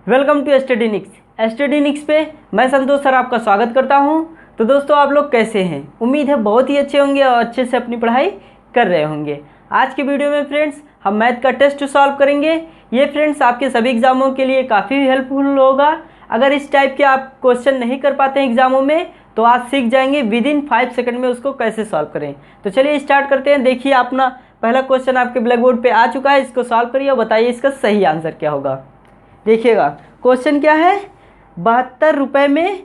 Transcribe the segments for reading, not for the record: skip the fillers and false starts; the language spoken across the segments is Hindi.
वेलकम टू स्टडीनिक्स पे मैं संतोष सर आपका स्वागत करता हूं। तो दोस्तों आप लोग कैसे हैं? उम्मीद है बहुत ही अच्छे होंगे और अच्छे से अपनी पढ़ाई कर रहे होंगे। आज के वीडियो में फ्रेंड्स हम मैथ का टेस्ट सॉल्व करेंगे। ये फ्रेंड्स आपके सभी एग्जामों के लिए काफ़ी हेल्पफुल होगा। अगर इस टाइप के आप क्वेश्चन नहीं कर पाते हैं एग्जामों में तो आज सीख जाएंगे विदिन 5 सेकंड में उसको कैसे सॉल्व करें। तो चलिए स्टार्ट करते हैं। देखिए अपना पहला क्वेश्चन आपके ब्लैक बोर्ड पे आ चुका है। इसको सॉल्व करिए और बताइए इसका सही आंसर क्या होगा। देखिएगा क्वेश्चन क्या है। 72 रुपये में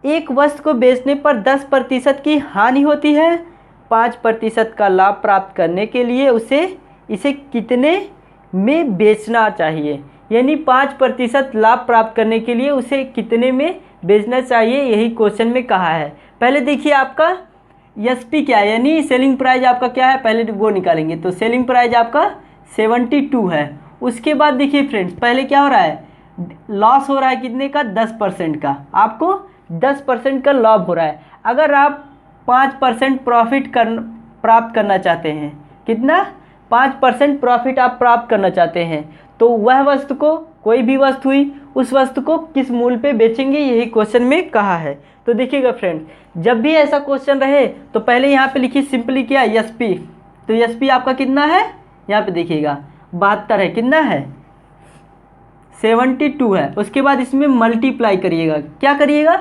एक वस्तु को बेचने पर 10% की हानि होती है। 5% का लाभ प्राप्त करने के लिए इसे कितने में बेचना चाहिए? यानी 5% लाभ प्राप्त करने के लिए उसे कितने में बेचना चाहिए, यही क्वेश्चन में कहा है। पहले देखिए आपका एसपी क्या है, यानी सेलिंग प्राइस आपका क्या है, पहले वो निकालेंगे। तो सेलिंग प्राइस आपका 72 है। उसके बाद देखिए फ्रेंड्स पहले क्या हो रहा है, लॉस हो रहा है कितने का, 10% का। आपको 10% का लाभ हो रहा है। अगर आप 5% प्रॉफिट प्राप्त करना चाहते हैं, कितना, 5% प्रॉफिट आप प्राप्त करना चाहते हैं, तो वह वस्तु को, कोई भी वस्तु हुई, उस वस्तु को किस मूल्य पे बेचेंगे, यही क्वेश्चन में कहा है। तो देखिएगा फ्रेंड्स, जब भी ऐसा क्वेश्चन रहे तो पहले यहाँ पे लिखिए सिंपली क्या, एसपी। तो एसपी आपका कितना है, यहाँ पे देखिएगा 72 है, कितना है, 72 है। उसके बाद इसमें मल्टीप्लाई करिएगा, क्या करिएगा,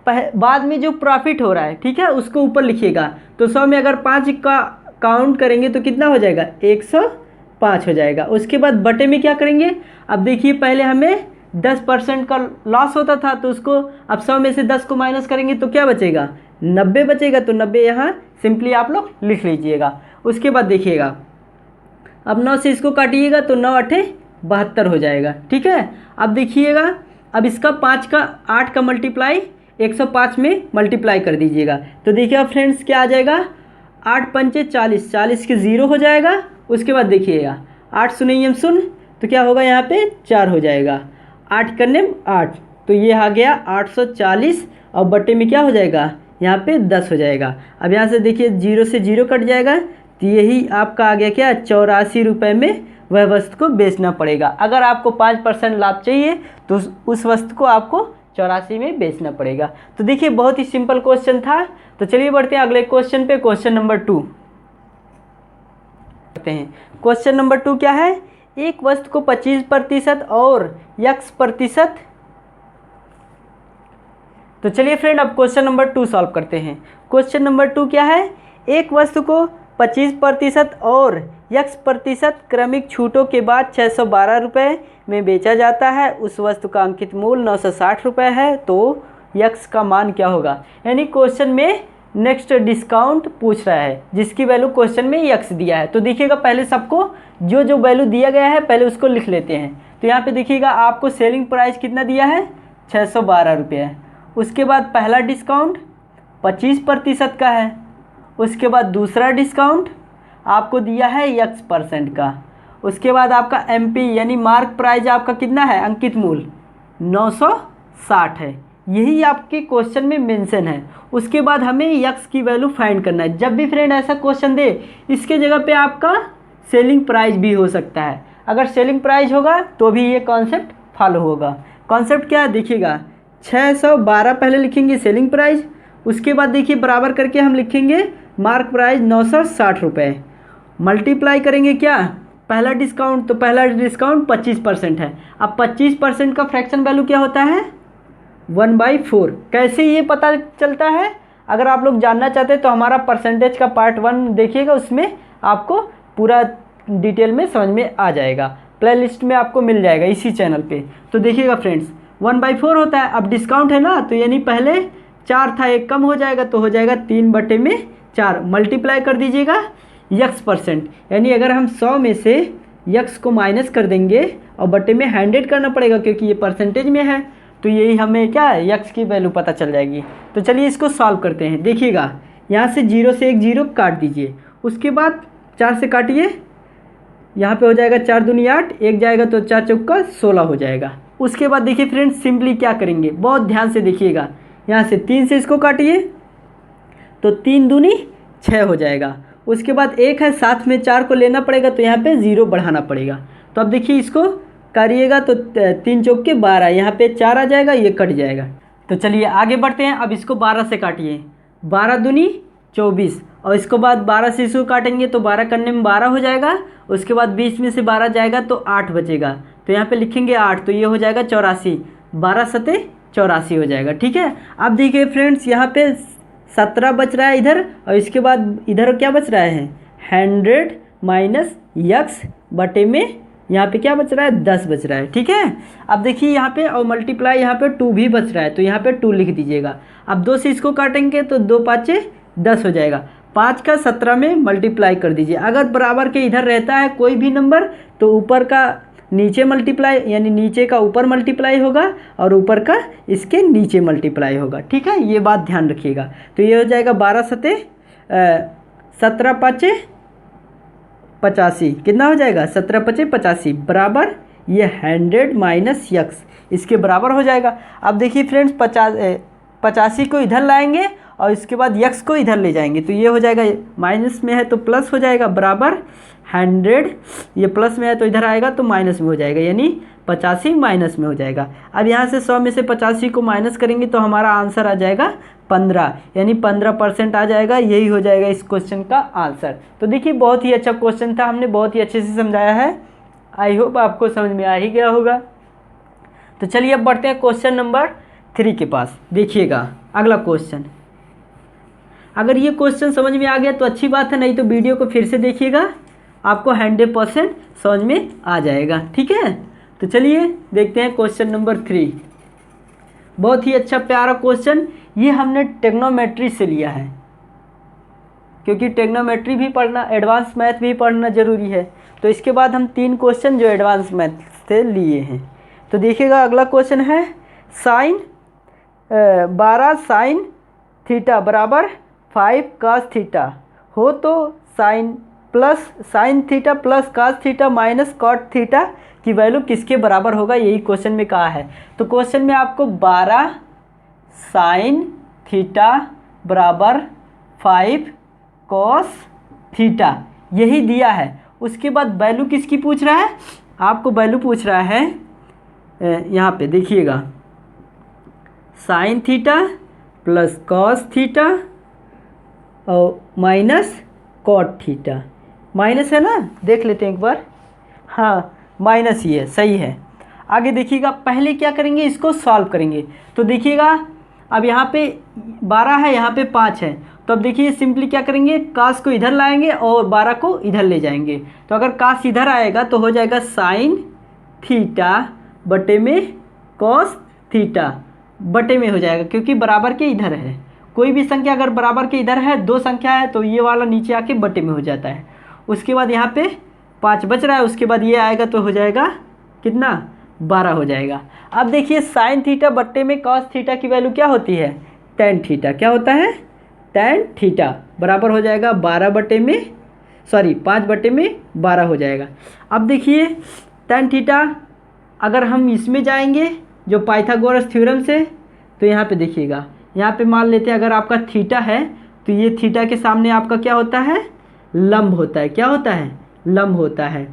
बाद में जो प्रॉफिट हो रहा है, ठीक है, उसको ऊपर लिखिएगा। तो 100 में अगर 5 का काउंट करेंगे तो कितना हो जाएगा, 105 हो जाएगा। उसके बाद बटे में क्या करेंगे, अब देखिए पहले हमें 10% का लॉस होता था, तो उसको अब 100 में से 10 को माइनस करेंगे तो क्या बचेगा, 90 बचेगा। तो 90 यहाँ सिंपली आप लोग लिख लीजिएगा। उसके बाद देखिएगा अब 9 से इसको काटिएगा तो 9 8 72 हो जाएगा, ठीक है। अब देखिएगा, अब इसका 8 का मल्टीप्लाई 105 में मल्टीप्लाई कर दीजिएगा। तो देखिएगा फ्रेंड्स क्या आ जाएगा, 8 पंचे 40, 40 के 0 हो जाएगा। उसके बाद देखिएगा 8 शून्य शून्य, तो क्या होगा, यहाँ पे 4 हो जाएगा। 8 करने 8, तो ये आ गया 840 और बटे में क्या हो जाएगा, यहाँ पे 10 हो जाएगा। अब यहाँ से देखिए 0 से 0 कट जाएगा, तो यही आपका आ गया क्या, 84 रुपये में वह वस्तु को बेचना पड़ेगा। अगर आपको 5% लाभ चाहिए तो उस वस्तु को आपको 84 में बेचना पड़ेगा। तो देखिए बहुत ही सिंपल क्वेश्चन था। तो चलिए बढ़ते हैं अगले क्वेश्चन पे। क्वेश्चन नंबर 2 करते हैं। क्वेश्चन नंबर 2 क्या है, एक वस्तु को 25% और x%। तो चलिए फ्रेंड अब क्वेश्चन नंबर 2 सॉल्व करते हैं। क्वेश्चन नंबर 2 क्या है, एक वस्तु को 25% और x% क्रमिक छूटों के बाद 612 रुपये में बेचा जाता है। उस वस्तु का अंकित मूल्य 960 रुपये है, तो x का मान क्या होगा। यानी क्वेश्चन में नेक्स्ट डिस्काउंट पूछ रहा है जिसकी वैल्यू क्वेश्चन में x दिया है। तो देखिएगा पहले सबको जो वैल्यू दिया गया है पहले उसको लिख लेते हैं। तो यहाँ पे देखिएगा आपको सेलिंग प्राइस कितना दिया है, 612 रुपये। उसके बाद पहला डिस्काउंट 25% का है। उसके बाद दूसरा डिस्काउंट आपको दिया है x% का। उसके बाद आपका MP यानी मार्क प्राइस आपका कितना है, अंकित मूल्य 960 है। यही आपके क्वेश्चन में मेंशन है। उसके बाद हमें x की वैल्यू फाइंड करना है। जब भी फ्रेंड ऐसा क्वेश्चन दे, इसके जगह पे आपका सेलिंग प्राइस भी हो सकता है। अगर सेलिंग प्राइस होगा तो भी ये कॉन्सेप्ट फॉलो होगा। कॉन्सेप्ट क्या है देखिएगा, 612 पहले लिखेंगे सेलिंग प्राइस। उसके बाद देखिए बराबर करके हम लिखेंगे मार्क प्राइस 960 रुपये। मल्टीप्लाई करेंगे क्या, पहला डिस्काउंट, तो पहला डिस्काउंट 25% है। अब 25% का फ्रैक्शन वैल्यू क्या होता है, 1/4। कैसे ये पता चलता है, अगर आप लोग जानना चाहते हैं तो हमारा परसेंटेज का पार्ट 1 देखिएगा, उसमें आपको पूरा डिटेल में समझ में आ जाएगा। प्लेलिस्ट में आपको मिल जाएगा इसी चैनल पे। तो देखिएगा फ्रेंड्स 1/4 होता है। अब डिस्काउंट है ना, तो यानी पहले 4 था, 1 कम हो जाएगा तो हो जाएगा 3/4। मल्टीप्लाई कर दीजिएगा x%, यानी अगर हम 100 में से x को माइनस कर देंगे और बटे में 100 करना पड़ेगा क्योंकि ये परसेंटेज में है, तो यही हमें क्या है, x की वैल्यू पता चल जाएगी। तो चलिए इसको सॉल्व करते हैं। देखिएगा यहाँ से 0 से एक 0 काट दीजिए। उसके बाद 4 से काटिए, यहाँ पे हो जाएगा 4 दूनी 8, 1 जाएगा तो 4 चौका 16 हो जाएगा। उसके बाद देखिए फ्रेंड्स सिंपली क्या करेंगे, बहुत ध्यान से देखिएगा, यहाँ से 3 से इसको काटिए तो 3 दूनी 6 हो जाएगा। उसके बाद 1 है, साथ में 4 को लेना पड़ेगा तो यहाँ पे 0 बढ़ाना पड़ेगा। तो अब देखिए इसको करिएगा तो 3 चौक के 12, यहाँ पे 4 आ जाएगा, ये कट जाएगा। तो चलिए आगे बढ़ते हैं। अब इसको 12 से काटिए, 12 दूनी 24, और इसके बाद 12 से इसको काटेंगे तो 12 करने में 12 हो जाएगा। उसके बाद 20 में से 12 जाएगा तो 8 बचेगा, तो यहाँ पे लिखेंगे 8, तो ये हो जाएगा 84, 12 सते 84 हो जाएगा। ठीक है। अब देखिए फ्रेंड्स, यहाँ पे 17 बच रहा है इधर, और इसके बाद इधर क्या बच रहा है 100 माइनस यक्स बटे में यहाँ पे क्या बच रहा है 10 बच रहा है। ठीक है। अब देखिए यहाँ पे और मल्टीप्लाई यहाँ पे 2 भी बच रहा है, तो यहाँ पे 2 लिख दीजिएगा। अब 2 से इसको काटेंगे तो 2 पाँचे 10 हो जाएगा, 5 का 17 में मल्टीप्लाई कर दीजिए। अगर बराबर के इधर रहता है कोई भी नंबर तो ऊपर का नीचे मल्टीप्लाई, यानी नीचे का ऊपर मल्टीप्लाई होगा और ऊपर का इसके नीचे मल्टीप्लाई होगा। ठीक है, ये बात ध्यान रखिएगा। तो ये हो जाएगा 12 सते 17 पाँचे 85, कितना हो जाएगा 17 पचे 85 बराबर ये 100 माइनस यक्स, इसके बराबर हो जाएगा। अब देखिए फ्रेंड्स, 85 को इधर लाएंगे और इसके बाद यक्स को इधर ले जाएंगे, तो ये हो जाएगा माइनस में है तो प्लस हो जाएगा बराबर 100, ये प्लस में है तो इधर आएगा तो माइनस में हो जाएगा, यानी 85 माइनस में हो जाएगा। अब यहाँ से 100 में से 85 को माइनस करेंगे तो हमारा आंसर आ जाएगा 15, यानी 15% आ जाएगा। यही हो जाएगा इस क्वेश्चन का आंसर। तो देखिए बहुत ही अच्छा क्वेश्चन था, हमने बहुत ही अच्छे से समझाया है। आई होप आपको समझ में आ ही गया होगा। तो चलिए अब बढ़ते हैं क्वेश्चन नंबर 3 के पास। देखिएगा अगला क्वेश्चन, अगर ये क्वेश्चन समझ में आ गया तो अच्छी बात है, नहीं तो वीडियो को फिर से देखिएगा, आपको 100% समझ में आ जाएगा। ठीक है। तो चलिए देखते हैं क्वेश्चन नंबर 3। बहुत ही अच्छा प्यारा क्वेश्चन, ये हमने ट्रिग्नोमेट्री से लिया है, क्योंकि ट्रिग्नोमेट्री भी पढ़ना, एडवांस मैथ भी पढ़ना ज़रूरी है। तो इसके बाद हम 3 क्वेश्चन जो एडवांस मैथ से लिए हैं। तो देखिएगा अगला क्वेश्चन है साइन 12 साइन थीटा बराबर 5 कास थीटा हो तो sine theta plus cos theta minus cot theta की वैल्यू किसके बराबर होगा, यही क्वेश्चन में कहा है। तो क्वेश्चन में आपको 12 साइन थीटा बराबर 5 कॉस थीटा यही दिया है। उसके बाद वैल्यू किसकी पूछ रहा है, आपको वैल्यू पूछ रहा है यहाँ पे देखिएगा sign theta plus cos theta और माइनस कॉट थीटा। माइनस है ना, देख लेते हैं एक बार। हाँ माइनस ही है, सही है। आगे देखिएगा, पहले क्या करेंगे, इसको सॉल्व करेंगे। तो देखिएगा अब यहाँ पे 12 है, यहाँ पे 5 है, तो अब देखिए सिंपली क्या करेंगे, कास को इधर लाएंगे और 12 को इधर ले जाएंगे। तो अगर कास इधर आएगा तो हो जाएगा साइन थीटा बटे में कॉस थीटा बटे में हो जाएगा, क्योंकि बराबर के इधर है। कोई भी संख्या अगर बराबर के इधर है, 2 संख्या है, तो ये वाला नीचे आके बटे में हो जाता है। उसके बाद यहाँ पे 5 बच रहा है, उसके बाद ये आएगा तो हो जाएगा कितना 12 हो जाएगा। अब देखिए साइन थीटा बट्टे में कॉस थीटा की वैल्यू क्या होती है, टेन थीटा। क्या होता है, टेन थीटा बराबर हो जाएगा 5 बटे में 12 हो जाएगा। अब देखिए टेन थीटा अगर हम इसमें जाएंगे जो पाइथागोरस थ्योरम से, तो यहाँ पे देखिएगा, यहाँ पे मान लेते हैं अगर आपका थीटा है तो ये थीटा के सामने आपका क्या होता है, लंब होता है। क्या होता है, लंब होता है,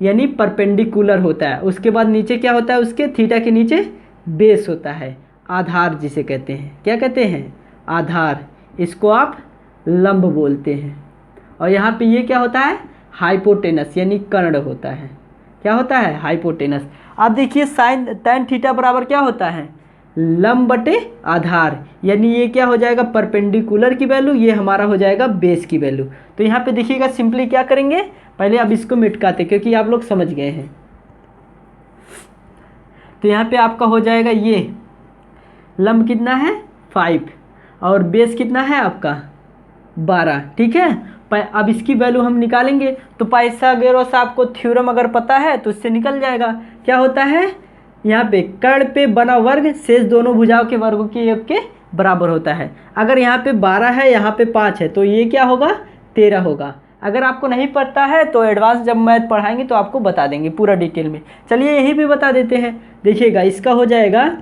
यानी परपेंडिकुलर होता है। उसके बाद नीचे क्या होता है, उसके थीटा के नीचे बेस होता है, आधार जिसे कहते हैं। क्या कहते हैं, आधार। इसको आप लंब बोलते हैं। और यहाँ पे ये क्या होता है, हाइपोटेनस, यानी कर्ण होता है। क्या होता है, हाइपोटेनस। अब देखिए साइन टेन थीटा बराबर क्या होता है, लंब बटे आधार, यानी ये क्या हो जाएगा, परपेंडिकुलर की वैल्यू, ये हमारा हो जाएगा बेस की वैल्यू। तो यहाँ पे देखिएगा सिंपली क्या करेंगे, पहले अब इसको मिटकाते, क्योंकि आप लोग समझ गए हैं। तो यहाँ पे आपका हो जाएगा ये लंब कितना है 5 और बेस कितना है आपका 12। ठीक है। अब इसकी वैल्यू हम निकालेंगे। तो पाइथागोरस आपको थ्योरम अगर पता है तो इससे निकल जाएगा। क्या होता है, यहाँ पे कर्ण पे बना वर्ग शेष दोनों भुजाओं के वर्गों के योग के बराबर होता है। अगर यहाँ पे 12 है, यहाँ पे 5 है, तो ये क्या होगा 13 होगा। अगर आपको नहीं पता है तो एडवांस जब मैथ पढ़ाएंगे तो आपको बता देंगे पूरा डिटेल में। चलिए यही भी बता देते हैं। देखिएगा इसका हो जाएगा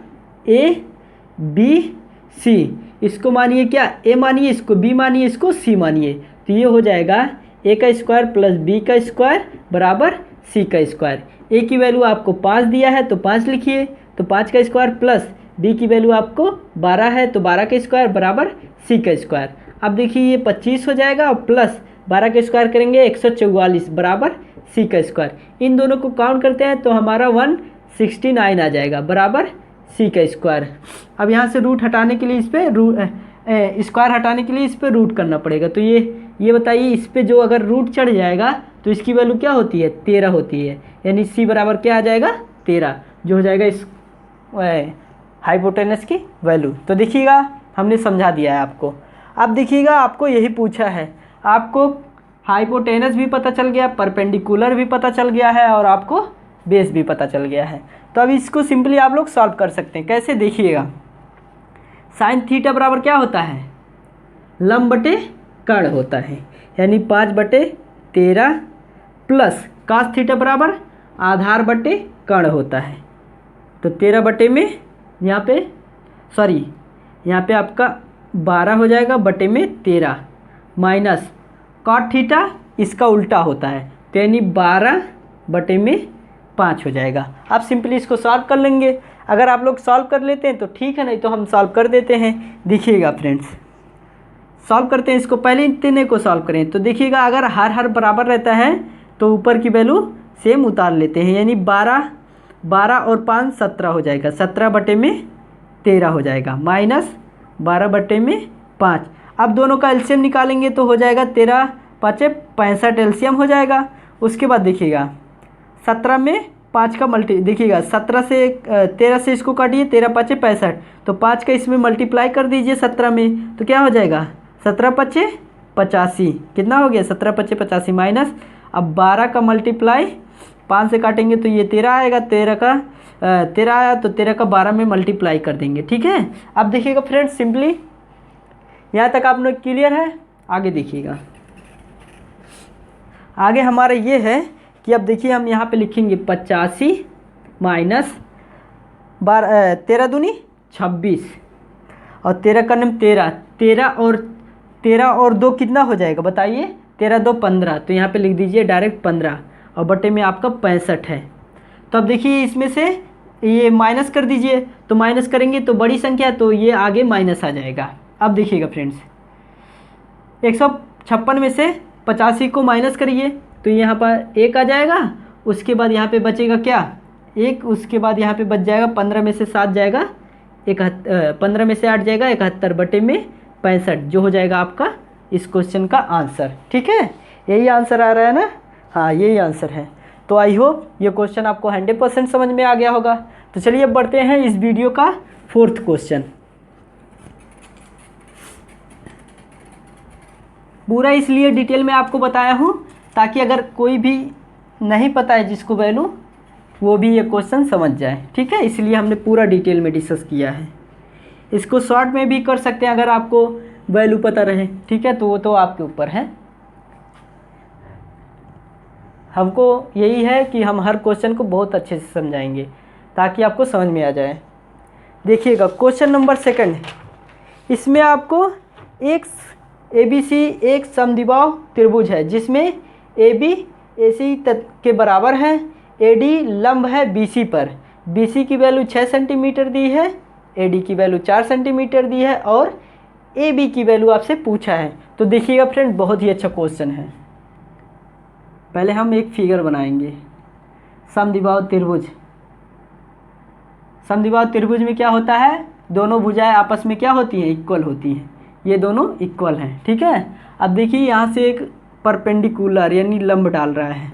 ABC, इसको मानिए क्या A मानिए, इसको B मानिए, इसको C मानिए। तो ये हो जाएगा A का स्क्वायर प्लस B का स्क्वायर बराबर C का स्क्वायर। ए की वैल्यू आपको 5 दिया है तो 5 लिखिए, तो 5 का स्क्वायर प्लस बी की वैल्यू आपको 12 है तो 12 का स्क्वायर बराबर सी का स्क्वायर। अब देखिए ये 25 हो जाएगा और प्लस 12 का स्क्वायर करेंगे 144 बराबर सी का स्क्वायर। इन दोनों को काउंट करते हैं तो हमारा 169 आ जाएगा बराबर सी का स्क्वायर। अब यहाँ से रूट हटाने के लिए इस पर स्क्वायर हटाने के लिए इस पर रूट करना पड़ेगा। तो ये बताइए इस पर जो अगर रूट चढ़ जाएगा तो इसकी वैल्यू क्या होती है 13 होती है, यानी सी बराबर क्या आ जाएगा 13, जो हो जाएगा इस हाइपोटेनस की वैल्यू। तो देखिएगा हमने समझा दिया है आपको। अब देखिएगा आपको यही पूछा है, आपको हाइपोटेनस भी पता चल गया, परपेंडिकुलर भी पता चल गया है और आपको बेस भी पता चल गया है। तो अब इसको सिंपली आप लोग सॉल्व कर सकते हैं। कैसे देखिएगा, साइन थीटा बराबर क्या होता है लंब बटे कर्ण होता है, यानी 5/13 प्लस कास थीटा बराबर आधार बटे कर्ण होता है। तो 13 बटे में यहाँ पे आपका 12 हो जाएगा बटे में 13 माइनस कॉट थीटा इसका उल्टा होता है तो यानी 12 बटे में 5 हो जाएगा। आप सिंपली इसको सॉल्व कर लेंगे। अगर आप लोग सॉल्व कर लेते हैं तो ठीक है, नहीं तो हम सॉल्व कर देते हैं। देखिएगा फ्रेंड्स सॉल्व करते हैं इसको, पहले इतने को सॉल्व करें तो देखिएगा अगर हर बराबर रहता है तो ऊपर की वैल्यू सेम उतार लेते हैं, यानी 12 और 5 17 हो जाएगा, 17 बटे में 13 हो जाएगा माइनस 12 बटे में 5। अब दोनों का एलसीएम निकालेंगे तो हो जाएगा 13 5 65 एलसीएम हो जाएगा। उसके बाद देखिएगा 17 में 5 का देखिएगा 17 से 13 से इसको काटिए, 13 5 65, तो 5 का इसमें मल्टीप्लाई कर दीजिए 17 में तो क्या हो जाएगा 17 5 85, कितना हो गया 17 5 85 माइनस अब 12 का मल्टीप्लाई 5 से काटेंगे तो ये 13 आएगा, 13 आया तो 13 का 12 में मल्टीप्लाई कर देंगे। ठीक है, अब देखिएगा फ्रेंड्स सिंपली यहाँ तक आप लोग क्लियर है। आगे देखिएगा, आगे हमारा ये है कि अब देखिए हम यहाँ पे लिखेंगे 85 माइनस 13 दूनी 26 और 13 का नाम 13 और 2 कितना हो जाएगा बताइए, 13 2 15, तो यहाँ पे लिख दीजिए डायरेक्ट 15 और बटे में आपका 65 है। तो अब देखिए इसमें से ये माइनस कर दीजिए, तो माइनस करेंगे तो बड़ी संख्या तो ये आगे माइनस आ जाएगा। अब देखिएगा फ्रेंड्स 156 में से 85 को माइनस करिए तो यहाँ पर 1 आ जाएगा, उसके बाद यहाँ पे बचेगा क्या 1, उसके बाद यहाँ पे बच जाएगा 15 में से 7 जाएगा 15 में से 8 जाएगा 71 बटे में 65, जो हो जाएगा आपका इस क्वेश्चन का आंसर। ठीक है, यही आंसर आ रहा है ना, हाँ यही आंसर है। तो आई होप ये क्वेश्चन आपको 100% समझ में आ गया होगा। तो चलिए अब बढ़ते हैं इस वीडियो का 4th क्वेश्चन। पूरा इसलिए डिटेल में आपको बताया हूँ ताकि अगर कोई भी नहीं पता है जिसको वैल्यू, वो भी ये क्वेश्चन समझ जाए। ठीक है, इसलिए हमने पूरा डिटेल में डिस्कस किया है। इसको शॉर्ट में भी कर सकते हैं अगर आपको वैल्यू पता रहे। ठीक है, तो वो तो आपके ऊपर है। हमको यही है कि हम हर क्वेश्चन को बहुत अच्छे से समझाएंगे ताकि आपको समझ में आ जाए। देखिएगा क्वेश्चन नंबर 2, इसमें आपको एक ABC एक समद्विबाहु त्रिभुज है जिसमें AB AC के बराबर है, AD लंब है BC पर, BC की वैल्यू 6 सेंटीमीटर दी है, AD की वैल्यू 4 सेंटीमीटर दी है और AB की वैल्यू आपसे पूछा है। तो देखिएगा फ्रेंड बहुत ही अच्छा क्वेश्चन है। पहले हम एक फिगर बनाएंगे समद्विबाहु त्रिभुज। समद्विबाहु त्रिभुज में क्या होता है, दोनों भुजाएं आपस में क्या होती हैं, इक्वल होती हैं, ये दोनों इक्वल हैं। ठीक है, अब देखिए यहाँ से एक परपेंडिकुलर यानी लंब डाल रहा है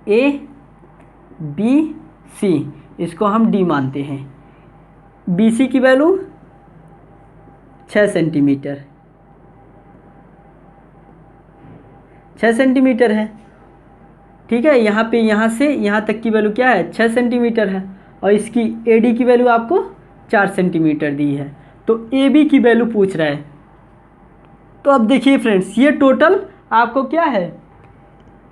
ABC, इसको हम D मानते हैं। BC की वैल्यू 6 सेंटीमीटर, 6 सेंटीमीटर है। ठीक है, यहाँ पे यहाँ से यहाँ तक की वैल्यू क्या है 6 सेंटीमीटर है और इसकी AD की वैल्यू आपको 4 सेंटीमीटर दी है, तो AB की वैल्यू पूछ रहा है। तो अब देखिए फ्रेंड्स ये टोटल आपको क्या है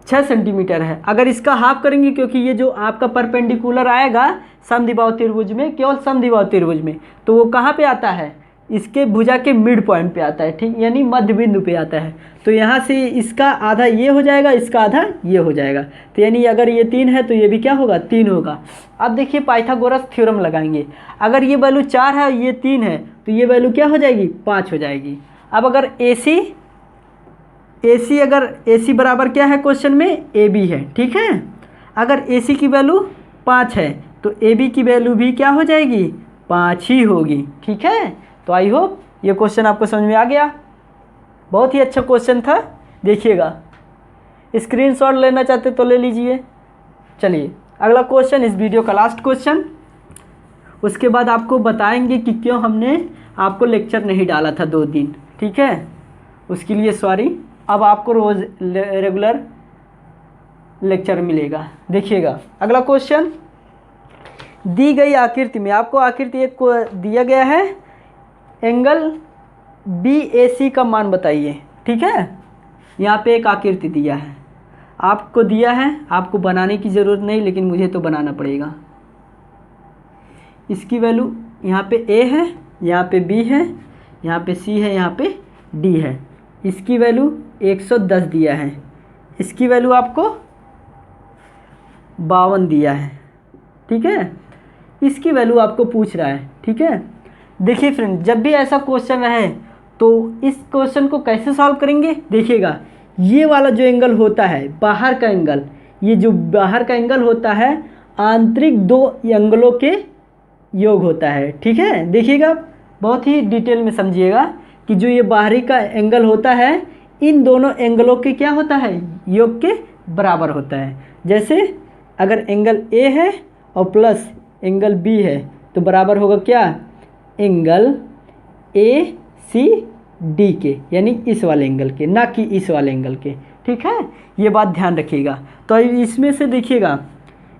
6 सेंटीमीटर है। अगर इसका हाफ करेंगे, क्योंकि ये जो आपका परपेंडिकुलर आएगा समद्विबाहु त्रिभुज में, केवल समद्विबाहु त्रिभुज में, तो वो कहाँ पे आता है इसके भुजा के मिड पॉइंट पे आता है, ठीक, यानी मध्य बिंदु पे आता है। तो यहाँ से इसका आधा ये हो जाएगा, इसका आधा ये हो जाएगा। तो यानी अगर ये 3 है तो ये भी क्या होगा, 3 होगा। अब देखिए पाइथागोरस थ्योरम लगाएंगे। अगर ये वैल्यू 4 है, ये 3 है, तो ये वैल्यू क्या हो जाएगी, 5 हो जाएगी। अब अगर AC बराबर क्या है क्वेश्चन में, AB है, ठीक है। अगर AC की वैल्यू 5 है तो AB की वैल्यू भी क्या हो जाएगी, 5 ही होगी, ठीक है। तो आई होप ये क्वेश्चन आपको समझ में आ गया। बहुत ही अच्छा क्वेश्चन था, देखिएगा। स्क्रीनशॉट लेना चाहते तो ले लीजिए। चलिए अगला क्वेश्चन, इस वीडियो का लास्ट क्वेश्चन। उसके बाद आपको बताएंगे कि क्यों हमने आपको लेक्चर नहीं डाला था 2 दिन, ठीक है। उसके लिए सॉरी। अब आपको रोज़ रेगुलर लेक्चर मिलेगा। देखिएगा अगला क्वेश्चन, दी गई आकृति में आपको आकृति एक को दिया गया है, एंगल BAC का मान बताइए, ठीक है। यहाँ पे एक आकृति दिया है, आपको दिया है, आपको बनाने की ज़रूरत नहीं, लेकिन मुझे तो बनाना पड़ेगा। इसकी वैल्यू यहाँ पे A है, यहाँ पे B है, यहाँ पे C है, यहाँ पे D है। इसकी वैल्यू 110 दिया है, इसकी वैल्यू आपको 52 दिया है, ठीक है। इसकी वैल्यू आपको पूछ रहा है, ठीक है। देखिए फ्रेंड, जब भी ऐसा क्वेश्चन रहे तो इस क्वेश्चन को कैसे सॉल्व करेंगे, देखिएगा। ये वाला जो एंगल होता है बाहर का एंगल, ये जो बाहर का एंगल होता है आंतरिक 2 एंगलों के योग होता है, ठीक है। देखिएगा बहुत ही डिटेल में समझिएगा कि जो ये बाहरी का एंगल होता है इन दोनों एंगलों के क्या होता है, योग के बराबर होता है। जैसे अगर एंगल A है और प्लस एंगल B है तो बराबर होगा क्या, एंगल ACD के, यानी इस वाले एंगल के, ना कि इस वाले एंगल के, ठीक है। ये बात ध्यान रखिएगा। तो इसमें से देखिएगा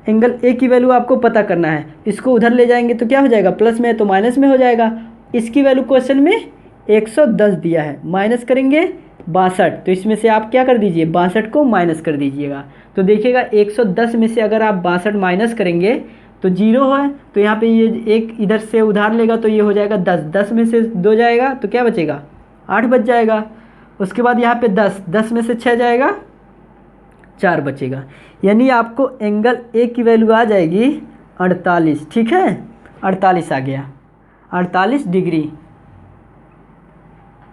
एंगल A की वैल्यू आपको पता करना है। इसको उधर ले जाएंगे तो क्या हो जाएगा, प्लस में है तो माइनस में हो जाएगा। इसकी वैल्यू क्वेश्चन में 110 दिया है, माइनस करेंगे 62, तो इसमें से आप क्या कर दीजिए, 62 को माइनस कर दीजिएगा। तो देखिएगा 110 में से अगर आप 62 माइनस करेंगे तो 0 है, तो यहाँ पे ये एक इधर से उधार लेगा तो ये हो जाएगा 10, 10 में से 2 जाएगा तो क्या बचेगा, 8 बच जाएगा। उसके बाद यहाँ पे 10, 10 में से 6 जाएगा, 4 बचेगा। यानी आपको एंगल A की वैल्यू आ जाएगी 48, ठीक है। 48 आ गया, 48 डिग्री।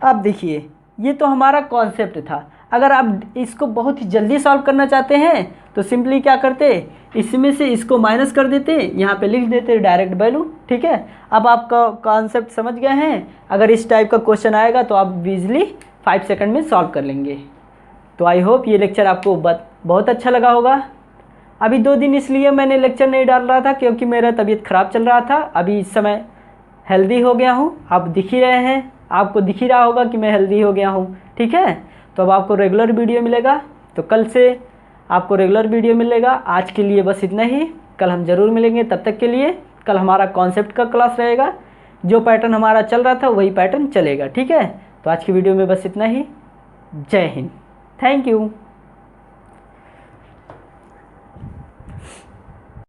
अब देखिए ये तो हमारा कॉन्सेप्ट था। अगर आप इसको बहुत ही जल्दी सॉल्व करना चाहते हैं तो सिंपली क्या करते, इसमें से इसको माइनस कर देते, यहाँ पे लिख देते डायरेक्ट वैल्यू, ठीक है। अब आपका कॉन्सेप्ट समझ गए हैं। अगर इस टाइप का क्वेश्चन आएगा तो आप ईजिली 5 सेकंड में सॉल्व कर लेंगे। तो आई होप ये लेक्चर आपको बहुत अच्छा लगा होगा। अभी 2 दिन इसलिए मैंने लेक्चर नहीं डाल रहा था क्योंकि मेरा तबीयत ख़राब चल रहा था। अभी इस समय हेल्दी हो गया हूँ, आप दिख ही रहे हैं, आपको दिख ही रहा होगा कि मैं हेल्दी हो गया हूँ, ठीक है। तो अब आपको रेगुलर वीडियो मिलेगा, तो कल से आपको रेगुलर वीडियो मिलेगा। आज के लिए बस इतना ही, कल हम ज़रूर मिलेंगे। तब तक के लिए कल हमारा कॉन्सेप्ट का क्लास रहेगा, जो पैटर्न हमारा चल रहा था वही पैटर्न चलेगा, ठीक है। तो आज की वीडियो में बस इतना ही। जय हिंद, थैंक यू।